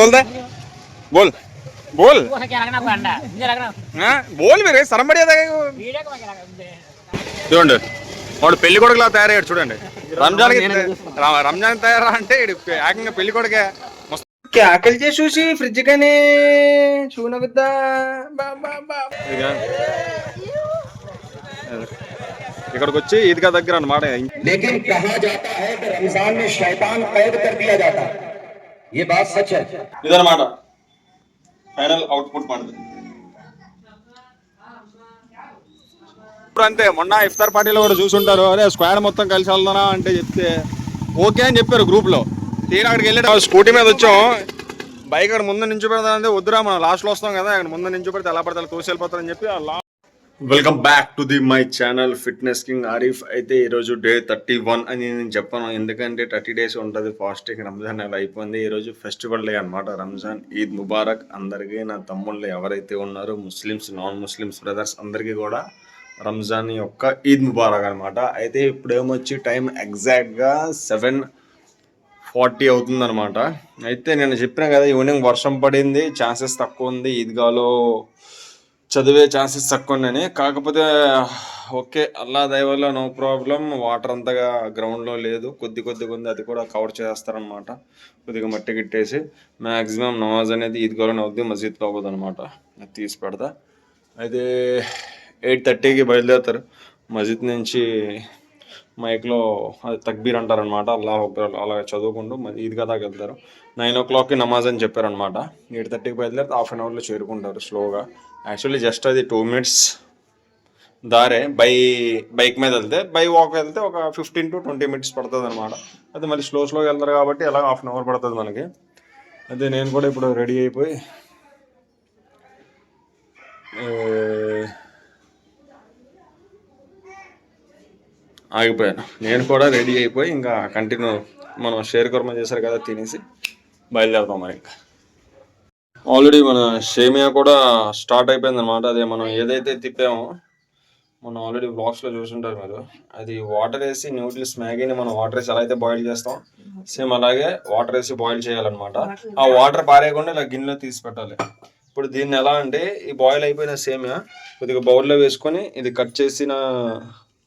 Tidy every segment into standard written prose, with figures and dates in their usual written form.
बोल दे बोल बोल बोल मेरे शर्म पड़ेगा చూడండి వాడు పెళ్లి కొడుకులా తయారయ్యాడు చూడండి రంజాన్ తయారా అంటే ఏకంగా పెళ్లి కొడుకే ఆకలి చేసి చూసి ఫ్రిడ్జ్ కానీ చూనగుద్దా ఇక్కడికి వచ్చి ఈద్గా దగ్గర అన్నమాట ఇదన్నమాట ఫైనల్ అవుట్పుట్ మనది. ఇప్పుడు అంతే మొన్న ఇఫ్తార్ పార్టీలో కూడా చూసుంటారు, అదే స్క్వాడ్ మొత్తం కలిసి వెళ్దానా అంటే చెప్తే ఓకే అని చెప్పారు గ్రూప్ లో. తీరా అక్కడికి వెళ్ళి స్కూటీ మీద వచ్చాం, బైక్ అక్కడ ముందు నుంచి పెడతానంటే వద్దురా మనం లాస్ట్ లో వస్తాం కదా, అక్కడ ముందు నుంచి పెడితే ఎలా పడతా తోసి వెళ్ళిపోతారని చెప్పి. Welcome back to the my channel fitness king Arif. అయితే ఈరోజు డే 31 అని నేను చెప్పాను, ఎందుకంటే 30 days ఉంటుంది ఫాస్టింగ్. రంజాన్ నెల అయిపోయింది, ఈరోజు ఫెస్టివల్ డే అనమాట, రంజాన్. ఈద్ ముబారక్ అందరికీ. నా తమ్ముళ్ళు ఎవరైతే ఉన్నారో ముస్లిమ్స్ నాన్ ముస్లిమ్స్ బ్రదర్స్ అందరికీ కూడా రంజాన్ యొక్క ఈద్ ముబారక్ అనమాట. అయితే ఇప్పుడు ఏమొచ్చి టైం ఎగ్జాక్ట్గా 7:40 అవుతుందన్నమాట. అయితే నేను చెప్పినా కదా ఈవినింగ్ వర్షం పడింది, ఛాన్సెస్ తక్కువ ఉంది, ఈద్గాలో చదివే ఛాన్సెస్ తక్కువ ఉన్నాయని. కాకపోతే ఓకే అల్లా దయవల్ల నో ప్రాబ్లం, వాటర్ అంతగా గ్రౌండ్లో లేదు, కొద్దిగా ఉంది, అది కూడా కవర్ చేస్తారనమాట. కొద్దిగా మట్టి గిట్టేసి మ్యాక్సిమం నమాజ్ అనేది ఈద్గాలోనే అవుద్ది, మసీద్లో అవ్వదు అనమాట. అది తీసి పెడతా. అయితే 8:30కి బయలుదేరుతారు మసీద్ నుంచి. మైక్లో అది తక్బీర్ అంటారనమాట, అల్లాహ్ అక్బర్ అలా చదువుకుంటూ ఈద్గా దాకా వెళ్తారు. 9 o'clockకి నమాజ్ అని చెప్పారనమాట. 8:30కి బయలుదేరితే హాఫ్ అన్ అవర్లో చేరుకుంటారు స్లోగా. యాక్చువల్లీ జస్ట్ అది 2 minutes దారే బైక్ మీద వెళ్తే. బై వాక్ వెళ్తే ఒక 15 to 20 minutes పడుతుంది అనమాట. అయితే మళ్ళీ స్లోగా వెళ్తారు కాబట్టి అలా హాఫ్ అన్ అవర్ పడుతుంది మనకి. అయితే నేను కూడా ఇప్పుడు రెడీ అయిపోయి ఆగిపోయాను. నేను కూడా రెడీ అయిపోయి ఇంకా కంటిన్యూ మనం షేర్ కుర్మా చేశారు కదా తినేసి బయలుదేరుతాం మరి. ఇంకా ఆల్రెడీ మన సేమియా కూడా స్టార్ట్ అయిపోయింది అనమాట. అదే మనం ఏదైతే తిప్పామో మనం ఆల్రెడీ బ్లాగ్స్లో చూసుంటారు మీరు. అది వాటర్ వేసి న్యూడిల్స్ మ్యాగీని మనం వాటర్ వేసి ఎలా అయితే బాయిల్ చేస్తాం సేమ్ అలాగే వాటర్ వేసి బాయిల్ చేయాలన్నమాట. ఆ వాటర్ పారేయకుండా ఇలా గిన్నెలో తీసి పెట్టాలి. ఇప్పుడు దీన్ని ఎలా అంటే ఈ బాయిల్ అయిపోయిన సేమియా కొద్దిగా బౌల్లో వేసుకొని ఇది కట్ చేసిన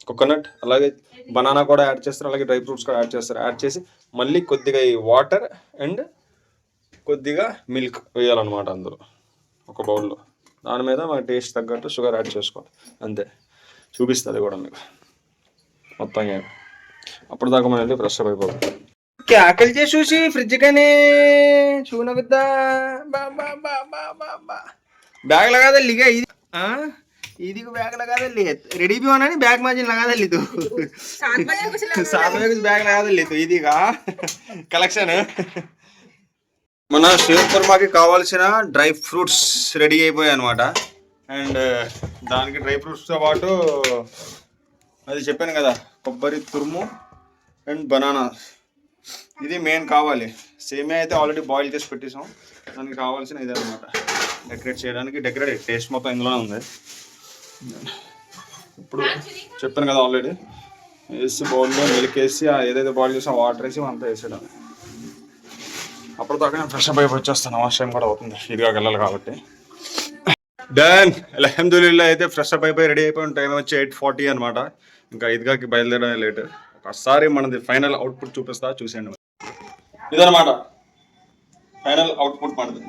కోకోనట్ అలాగే బనానా కూడా యాడ్ చేస్తారు, అలాగే డ్రై ఫ్రూట్స్ కూడా యాడ్ చేస్తారు. యాడ్ చేసి మళ్ళీ కొద్దిగా ఈ వాటర్ అండ్ కొద్దిగా మిల్క్ వేయాలన్నమాట అందులో ఒక బౌల్లో. దాని మీద మన టేస్ట్ తగ్గట్టు షుగర్ యాడ్ చేసుకోవాలి, అంతే. చూపిస్తుంది కూడా మీకు మొత్తం. అప్పుడు దాకా మనం వెళ్ళి ఫ్రెష్ అప్ అయిపోతాం. ఆకలి చేసి చూసి ఫ్రిడ్జ్ కానీ చూనగుద్దా బ్యాగ్ లగాదల్లిగా ఇది ఇది बैग लगा दे रेडी भी होना नहीं बैग मार्जिन लगा दे तू साथ में कुछ बैग लगा दे तू ఇది గా కలెక్షన్. మన షేర్ కుర్మాకి కావాల్సిన డ్రై ఫ్రూట్స్ రెడీ అయిపోయాయి అనమాట. అండ్ దానికి డ్రై ఫ్రూట్స్తో పాటు అది చెప్పాను కదా కొబ్బరి తురుము అండ్ బనానా, ఇది మెయిన్ కావాలి. సేమియా అయితే ఆల్రెడీ బాయిల్ చేసి పెట్టేసాం, దానికి కావాల్సిన ఇదే అనమాట. డెకరేట్ చేయడానికి డెకరేట్ టేస్ట్ మొత్తం ఇందులోనే ఉంది. ఇప్పుడు చెప్పాను కదా ఆల్రెడీ వేసి బౌల్లో మిల్క్ వేసి ఏదైతే బాయిల్ చేసాం వాటర్ వేసి అంతా వేసేయడం. అప్పటిదాకా నేను ఫ్రెష్ అప్ అయిపోయి వచ్చేస్తాను, నమాజ్ టైం కూడా అవుతుంది, ఈద్గా వెళ్ళాలి కాబట్టి. డన్ అల్హమ్దులిల్లా. అయితే ఫ్రెష్ అప్ అయిపోయి రెడీ అయిపోయిన టైం వచ్చి 8:40 అనమాట. ఇంకా ఈద్గాకి బయలుదేరడం లేట్. ఒకసారి మనది ఫైనల్ అవుట్పుట్ చూపిస్తా, చూసేయండి. ఇదనమాట ఫైనల్ అవుట్పుట్ మనది.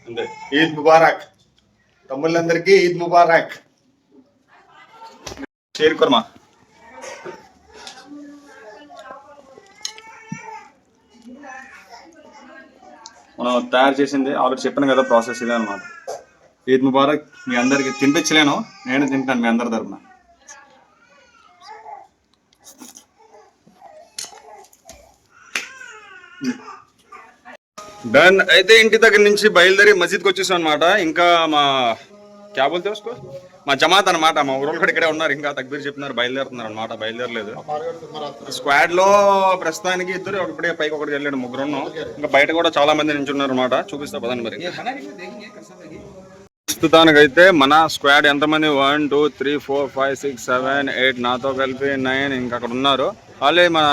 అంతే. ఈద్ ముబారక్ తమ్ముళ్ళందరికీ, ఈద్ ముబారక్. షేర్ కుర్మా మనం తయారు చేసింది ఆల్రెడీ చెప్పాను కదా ప్రాసెస్ ఇదే అనమాట. ఈద్ ముబారక్. మీ అందరికి తినిపించలేను, నేను తింటాను మీ అందరి తరపున. డన్. అయితే ఇంటి దగ్గర నుంచి బయలుదేరి మసీద్కి వచ్చేసాం అనమాట. ఇంకా మా క్యాబులు తెలుసుకో మా జమాత్ అనమాట, మా ఊరోళ్ళు కూడా ఇక్కడే ఉన్నారు. ఇంకా తక్బీర్ చెప్తున్నారు, బయలుదేరుతున్నారు అనమాట. బయలుదేరలేదు. స్క్వాడ్ లో ప్రస్తుతానికి ఇద్దరు, ఒకటే పైకి ఒకటి వెళ్ళాడు, ముగ్గురు ఉన్నాం. ఇంకా బయట కూడా చాలా మంది నుంచి ఉన్నారు అనమాట. చూపిస్తా పదండి మరి. ప్రస్తుతానికైతే మన స్క్వాడ్ ఎంతమంది 1 2 3 4 5 6 7 8 నాతో కలిపి 9 ఇంకా అక్కడ ఉన్నారు. ఆల్రెడీ మన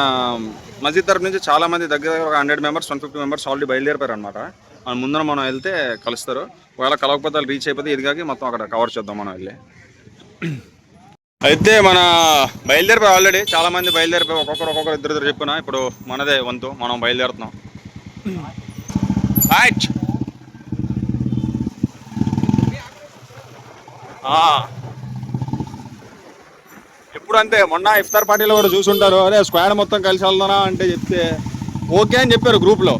మస్జిద్ తరపు నుంచి చాలా మంది దగ్గర ఒక 100 మెంబర్స్ 150 మెంబర్స్ ఆల్రెడీ బయలుదేరిపారు అనమాట. మన ముందర మనం వెళ్తే కలుస్తారు. ఒకవేళ కలవకపోతే రీచ్ అయిపోతే ఇదిగాకి మొత్తం అక్కడ కవర్ చేద్దాం మనం వెళ్ళి. అయితే మన బయలుదేరిపోయి ఆల్రెడీ చాలా మంది బయలుదేరిపోయి ఒక్కొక్కరు ఇద్దరు చెప్పిన ఇప్పుడు మనదే వంతు మనం బయలుదేరుతున్నాం. ఎప్పుడు అంతే మొన్న ఇఫ్తార్ పార్టీలో కూడా చూసుంటారు. అదే స్క్వాడ్ మొత్తం కలిసి వెళ్దానా అంటే చెప్తే ఓకే అని చెప్పారు గ్రూప్లో.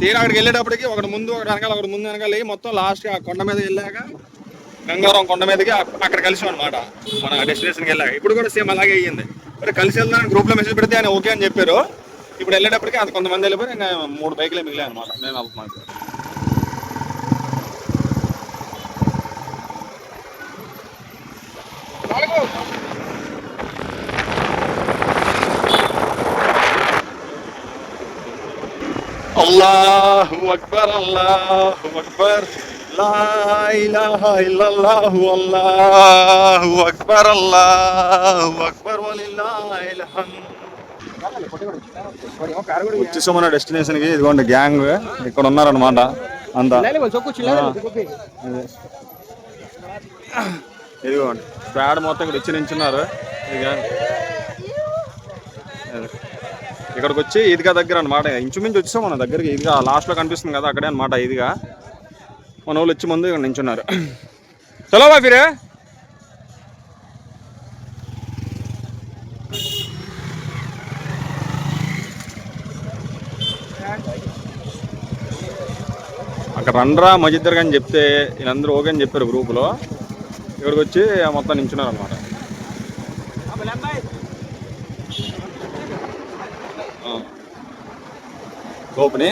తీరా అక్కడికి వెళ్ళేటప్పటికి ఒకటి ముందు ఒకటి వెనకాల ఒకటి ముందు వెనకాల మొత్తం లాస్ట్ ఆ కొండ మీద వెళ్ళాక గంగారం కొండ మీదకి అక్కడ కలిసాం అనమాట మన డెస్టినేషన్కి వెళ్ళాక. ఇప్పుడు కూడా సేమ్ అలాగే అయ్యింది. మరి కలిసి వెళ్దామని గ్రూప్లో మెసేజ్ పెడితే ఆయన ఓకే అని చెప్పారు. ఇప్పుడు వెళ్ళేటప్పటికి అంత కొంతమంది వెళ్ళిపోయి ఇంకా 3 బైకులే మిగిలాయి అనమాట. నేను వెళ్తున్నాను. అల్లాహు అక్బర్ అల్లాహు అక్బర్ లా ఇలాహా ఇల్లల్లాహు అల్లాహు అక్బర్ అల్లాహు అక్బర్ వలిల్లాహిల్ హమ్ద్. వచ్చేసాం మన డెస్టినేషన్కి. ఇదిగోండి గ్యాంగ్ ఇక్కడ ఉన్నారనమాట అంతా. ఇదిగోండి స్క్వాడ్ మొత్తం ఇక్కడ వచ్చి నించున్నారు. ఇక్కడికి వచ్చి ఈద్గా దగ్గర అనమాట. ఇంచుమించు వచ్చాం మన దగ్గరికి. ఈద్గా లాస్ట్లో కనిపిస్తుంది కదా అక్కడే అనమాట ఈద్గా. మన వాళ్ళు వచ్చి ముందు ఇక్కడ నించున్నారు. చలో బా ఫిరే. అక్కడ రండ్రా మస్జిద్ దగ్గర అని చెప్తే వీళ్ళందరూ ఓకే అని చెప్పారు గ్రూపులో. ఇక్కడికి వచ్చి మొత్తం నించున్నారు అనమాట. గోపుని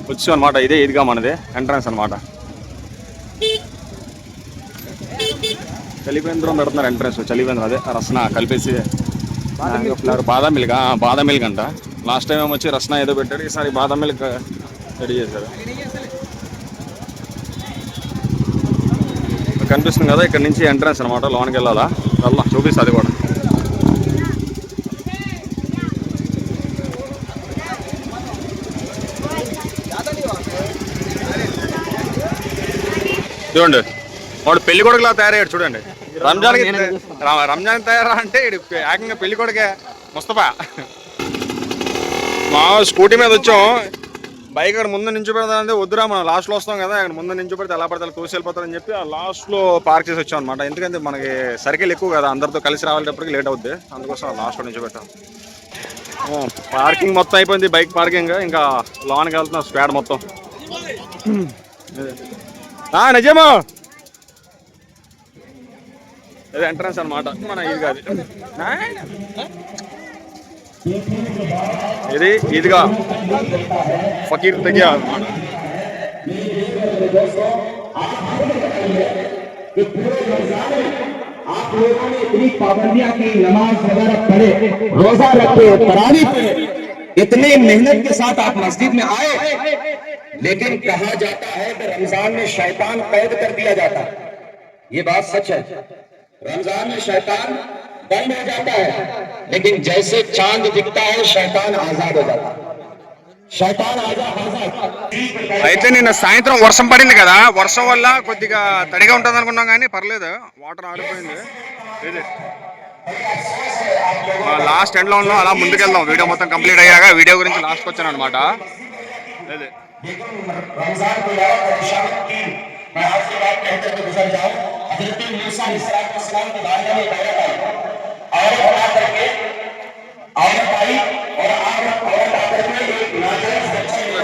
వచ్చాం అనమాట. ఇదే ఈద్గా మనది ఎంట్రన్స్ అనమాట. చలివేంద్రం పెడుతున్నారు ఎంట్రన్స్. చలివేంద్రం అదే రస్నా కలిపేసి బాదం మిల్క్. బాదం మిల్క్ అంట. లాస్ట్ టైం ఏమో వచ్చి రస్నా ఏదో పెట్టాడు. ఈసారి బాదం మిల్క్ రెడీ చేశారు. కనిపిస్తుంది కదా ఇక్కడ నుంచి ఎంట్రన్స్ అనమాట. లోనికి వెళ్ళాలా వెళ్దాం చూపిస్తుంది అది కూడా. చూడండి వాడు పెళ్లి కొడుకులా తయారయ్యాడు చూడండి. రంజాన్ తయారా అంటే ఏకంగా పెళ్లి కొడుకే ముస్తఫా. మా స్కూటీ మీద వచ్చాం. బైక్ అక్కడ ముందు నుంచి పెడతానంటే వద్దురా మనం లాస్ట్లో వస్తాం కదా అక్కడ ముందు నుంచి పెడితే ఎలా పడతా కూసి వెళ్ళిపోతారని చెప్పి ఆ లాస్ట్లో పార్క్ చేసి వచ్చాం అనమాట. ఎందుకంటే మనకి సర్కిల్ ఎక్కువ కదా అందరితో కలిసి రావాలంటప్పటికి లేట్ అవుద్ది. అందుకోసం లాస్ట్లో నుంచి పెట్టాం. పార్కింగ్ మొత్తం అయిపోయింది. బైక్ పార్కింగ్ ఇంకా లోనికి వెళ్తున్నాం స్క్వాడ్ మొత్తం. నిజమా ఇది ఎంట్రన్స్ అనమాట మన ఈద్గా. ఇది ఈద్గా ఫకీర్ దగ్గర అనమాట. आप लोगों ने इतनी पाबंदियां की, नमाज वगैरह पढ़े, रोजा रखे, तरावी पढ़े, इतने मेहनत के साथ आप मस्जिद में आए, लेकिन कहा जाता है कि रमजान में शैतान कैद कर दिया जाता है. ये बात सच है. रमजान में शैतान बंद हो जाता है, लेकिन जैसे चांद दिखता है शैतान आजाद हो जाता है. అయితే నిన్న సాయంత్రం వర్షం పడింది కదా. వర్షం వల్ల కొద్దిగా తడిగా ఉంటుంది అనుకున్నాం కానీ పర్లేదు. వాటర్ ఆడిపోయింది. లాస్ట్ ఎండ్ లో అలా ముందుకెళ్దాం. వీడియో మొత్తం కంప్లీట్ అయ్యాక వీడియో గురించి లాస్ట్కి వచ్చాను అనమాట.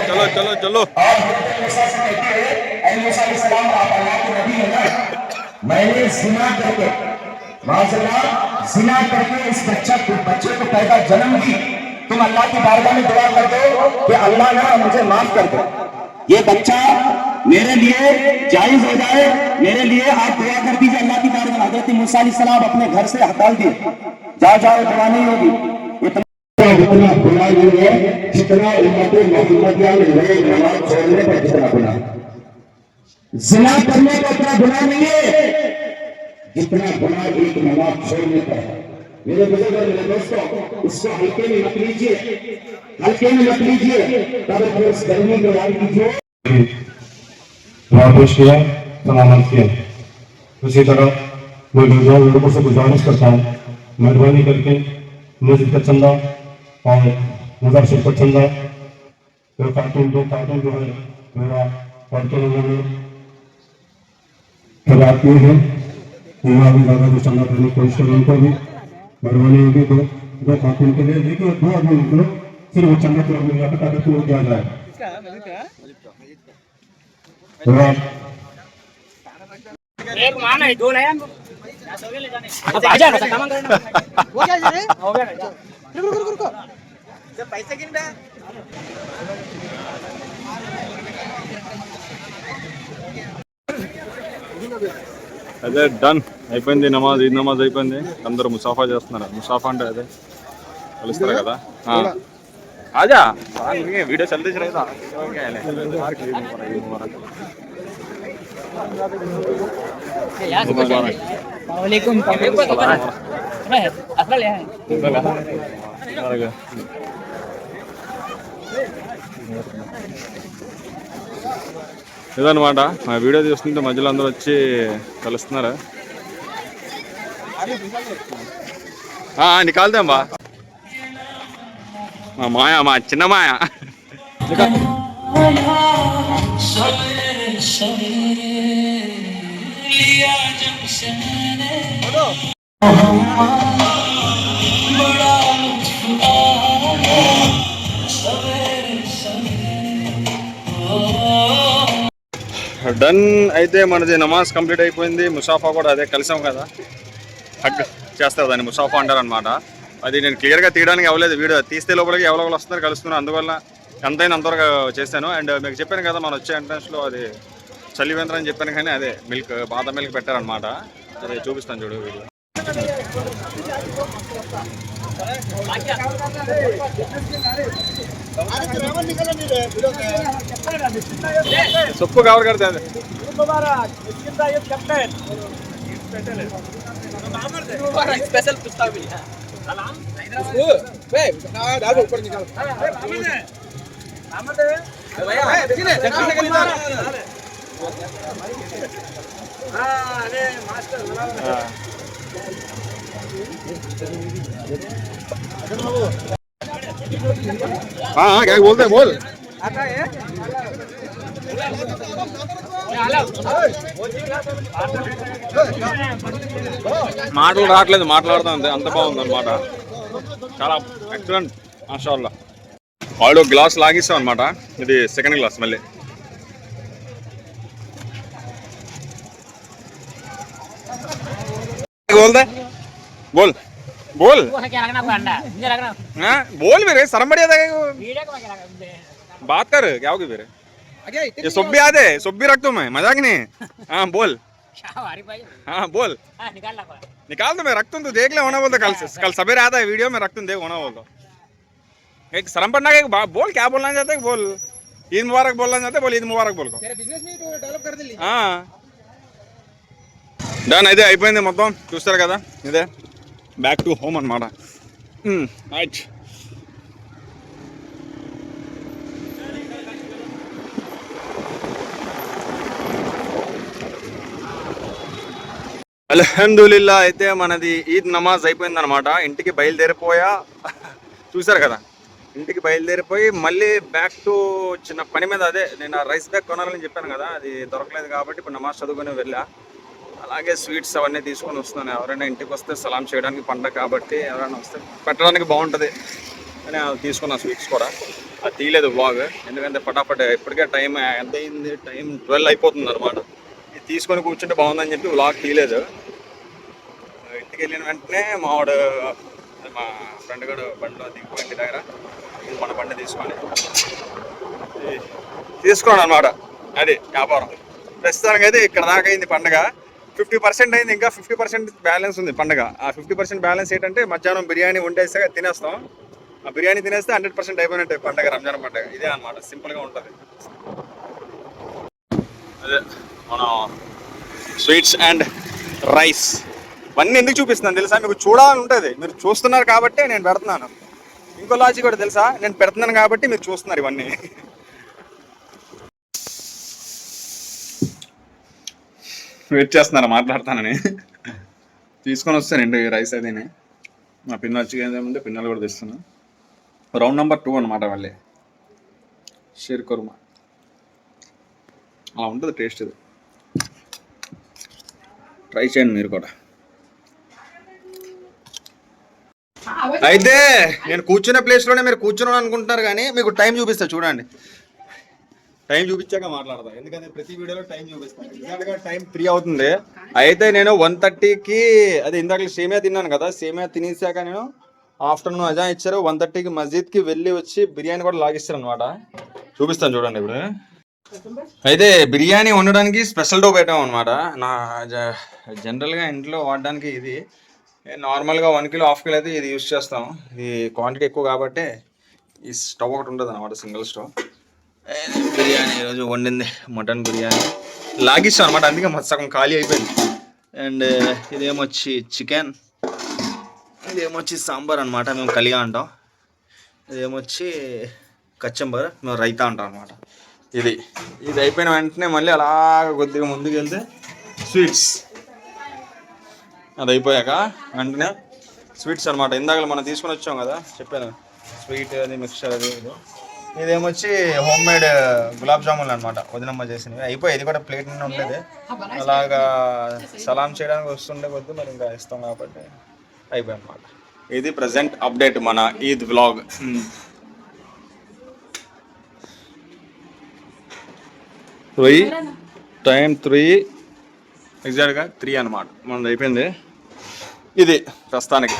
चलो चलो चलो. मैंने जिना करके इस बच्चे को पैदा जन्म दी. तुम अल्लाह की बारगाह में दुआ कर दो कि अल्लाह ना मुझे माफ कर दो. ये बच्चा मेरे लिए जायज हो जाए. मेरे लिए आप दुआ कर दीजिए अल्लाह की बारगाह. हजरत मूसा अलैहिस्सलाम अपने घर से हटा दिए. जाओ दुआ नहीं होगी. जितना गुना नहीं है जितना उम्मत मोहम्मदिया में नए नमाज छोड़ने पर जितना गुना जिना करने का उतना गुना नहीं है जितना गुना एक नमाज छोड़ने पर है। मेरे बुजुर्ग और मेरे दोस्तों, उसको हल्के में मत लीजिए, हल्के में मत लीजिए, तब उस गर्मी को याद कीजिए। पेश किया, सलामत किया। उसी तरह मैं लोगों से गुजारिश करता हूँ, मेहरबानी करके मस्जिद का चंदा और मदरसे का चंदा कार्टून जो है मेरा कार्टून उन्होंने किए हैं, भी ज़्यादा जो चंदा करने की कोशिश करें, उनको भी मेहरबानी होगी। दो कार्टून के लिए देखिए, 2 आदमी निकलो, सिर्फ वो चंदा को ताकि पूरा किया जाए। एक मान है, 2 लाया अब आ जा ना, काम करना हो गया रे, हो गया रुको जब पैसे गिन रहा అదే డన్ అయిపోయింది. నమాజ్, ఈద్ నమాజ్ అయిపోయింది. అందరూ ముసాఫా చేస్తున్నారు. ముసాఫా అంటే అదే కలుస్తారు కదా. ఆజా వీడియో చల్తీ रहेगा ఇదన్నమాట. మా వీడియో చూస్తుంటే మధ్యలో అందరూ వచ్చి కలుస్తున్నారు. నికాల్దాంబా మా మాయ, మా చిన్న మాయ. డన్ అయితే మనది నమాజ్ కంప్లీట్ అయిపోయింది. ముసాఫా కూడా అదే కలిసాం కదా, హగ్ చేస్తారు దాన్ని, ముసాఫా అంటారు అనమాట. అది నేను క్లియర్గా తీయడానికి అవ్వలేదు, వీడియో తీస్తే లోపలికి ఎవరో వస్తున్నారు కలుస్తున్నారు, అందువల్ల ఎంతైనా అంతవరకు చేశాను. అండ్ మీకు చెప్పాను కదా, మనం వచ్చే ఎంట్రన్స్లో అది చలివేంద్ర అని చెప్పాను, కానీ అదే మిల్క్, బాదం మిల్క్ పెట్టారనమాట. అది చూపిస్తాను చూడు వీడియో. సొప్పు కవర్ కడితే అదే स्पेशल पुस्तक भी है ऊपर निकाल हाँ क्या बोलते हैं, बोल. మాటలు రావట్లేదు, మాట్లాడుతా అంతే, అంత బాగుంది అనమాట. చాలా ఎక్సలెంట్, మాషాల్లా. వాళ్ళు గ్లాస్ లాగిస్తాం అనమాట. ఇది సెకండ్ గ్లాస్. మళ్ళీ बोलते बोल बोल बोल मेरे शर्म बढ़िया था, बात कर क्या होगी मेरे. ये सब भी आते, सब भी रख दो, मैं मजाक नहीं. हाँ बोल, हाँ बोल, निकाल दो, मैं रख दूँ, तू देख ले. होना बोल तो कल सवेरे आता है वीडियो में, रख दूँ, देख होना बोल तो. एक शर्म पड़ना का बोल, क्या बोलना चाहते हैं बोल. ईद मुबारक बोलना चाहते, बोल ईद मुबारक बोल को. हाँ డన్ అయితే అయిపోయింది మొత్తం, చూస్తారు కదా. ఇదే బ్యాక్ టు హోమ్ అనమాట. రైట్, అల్హమ్దులిల్లా. అయితే మనది ఈద్ నమాజ్ అయిపోయింది అనమాట. ఇంటికి బయలుదేరిపోయా, చూసారు కదా. ఇంటికి బయలుదేరిపోయి మళ్ళీ బ్యాక్ టు చిన్న పని మీద. అదే నేను రైస్ బ్యాగ్ కొనాలని చెప్పాను కదా, అది దొరకలేదు కాబట్టి ఇప్పుడు నమాజ్ చదువుకొని వెళ్ళా. అలాగే స్వీట్స్ అవన్నీ తీసుకొని వస్తున్నాను. ఎవరైనా ఇంటికి వస్తే సలాం చేయడానికి, పండగ కాబట్టి ఎవరైనా వస్తే పెట్టడానికి బాగుంటుంది అని తీసుకున్న స్వీట్స్ కూడా. అది తీయలేదు వ్లాగ్, ఎందుకంటే పటాపట్ ఇప్పటికే టైం ఎంత అయింది, టైం 12 అయిపోతుంది అనమాట. ఇది తీసుకొని కూర్చుంటే బాగుందని చెప్పి వ్లాగ్ తీయలేదు. ఇంటికి వెళ్ళిన వెంటనే మావాడు, మా ఫ్రెండ్ గడు బండిలో దిగిపోయి ఇంటి దగ్గర మన బండి తీసుకున్నాను అనమాట. అది వ్యాపారం. ప్రస్తుతానికి అయితే ఇక్కడ దాకా అయింది పండుగ. 50% అయింది, ఇంకా 50% బ్యాలెన్స్ ఉంది పండుగ. ఆ 50% బ్యాలెన్స్ ఏంటంటే మధ్యాహ్నం బిర్యానీ వండేసాక తినేస్తాం. ఆ బిర్యానీ తినేస్తే 100% అయిపోయినట్టే పండగ, రంజాన్ పండగ. ఇదే అనమాట, సింపుల్గా ఉంటుంది. అదే మనం స్వీట్స్ అండ్ రైస్ ఇవన్నీ ఎందుకు చూపిస్తున్నాను తెలుసా? మీకు చూడాలని ఉంటుంది, మీరు చూస్తున్నారు కాబట్టి నేను పెడుతున్నాను. ఇంకో లాజిక్ కూడా తెలుసా, నేను పెడుతున్నాను కాబట్టి మీరు చూస్తున్నారు ఇవన్నీ. వెయిట్ చేస్తున్నారు మాట్లాడతానని. తీసుకొని వస్తానండి రైస్ అదిని. మా పిన్న వచ్చి ఏముంది, పిన్నలు కూడా తెస్తున్నాను. రౌండ్ నెంబర్ 2 అనమాట మళ్ళీ షీర్ కుర్మా. అలా ఉంటుంది టేస్ట్. ఇది ట్రై చేయండి మీరు కూడా. అయితే నేను కూర్చునే ప్లేస్లోనే మీరు కూర్చున్నాను అనుకుంటున్నారు, కానీ మీకు టైం చూపిస్తా చూడండి. టైం చూపించాక మాట్లాడతా, ఎందుకంటే ప్రతి వీడియోలో టైం చూపిస్తాను. ఎగ్జాక్ట్గా టైం 3 అవుతుంది. అయితే నేను 1:30కి అది ఇందాక సేమియా తిన్నాను కదా, సేమియా తినేసాక నేను ఆఫ్టర్నూన్ అజాన్ ఇచ్చారు. 1:30కి మస్జిద్కి వెళ్ళి వచ్చి బిర్యానీ కూడా లాగిస్తారు అనమాట. చూపిస్తాను చూడండి ఇప్పుడు. అయితే బిర్యానీ వండడానికి స్పెషల్ డో పెట్టాం అనమాట. నా జనరల్గా ఇంట్లో వాడడానికి ఇది నార్మల్గా 1 కిలో 1/2 కిలో అయితే ఇది యూస్ చేస్తాం. ఇది క్వాంటిటీ ఎక్కువ కాబట్టి ఈ స్టవ్ ఒకటి ఉంటుంది అనమాట, సింగిల్ స్టవ్. బిర్యానీ ఈరోజు వండింది మటన్ బిర్యానీ లాగిస్తాం అనమాట, అందుకే సగం ఖాళీ అయిపోయింది. అండ్ ఇదేమొచ్చి చికెన్, ఇదేమొచ్చి సాంబార్ అనమాట, మేము కలిగా అంటాం. ఇదేమొచ్చి కచ్చంబర్, మేము రైతా అంటాం అనమాట. ఇది అయిపోయిన వెంటనే మళ్ళీ అలాగ కొద్దిగా ముందుకు వెళ్తే స్వీట్స్. అది అయిపోయాక వెంటనే స్వీట్స్ అనమాట. ఇందాక మనం తీసుకొని వచ్చాం కదా, చెప్పాను స్వీట్ అది మిక్చర్ అది. ఇదేమొచ్చి హోమ్ మేడ్ గులాబ్ జామున్ అనమాట, వదినమ్మ చేసినవి. అయిపోయి ఇది కూడా ప్లేట్ నిండా ఉండేది. అలాగా సలాం చేయడానికి వస్తుండే కొద్ది మరి ఇంకా ఇస్తాం కాబట్టి అయిపోయాయి అనమాట. ఇది ప్రజెంట్ అప్డేట్ మన ఈద్ వ్లాగ్. టైం 3 ఎగ్జాక్ట్గా 3 అనమాట. మనది అయిపోయింది. ఇది ప్రస్తుతానికి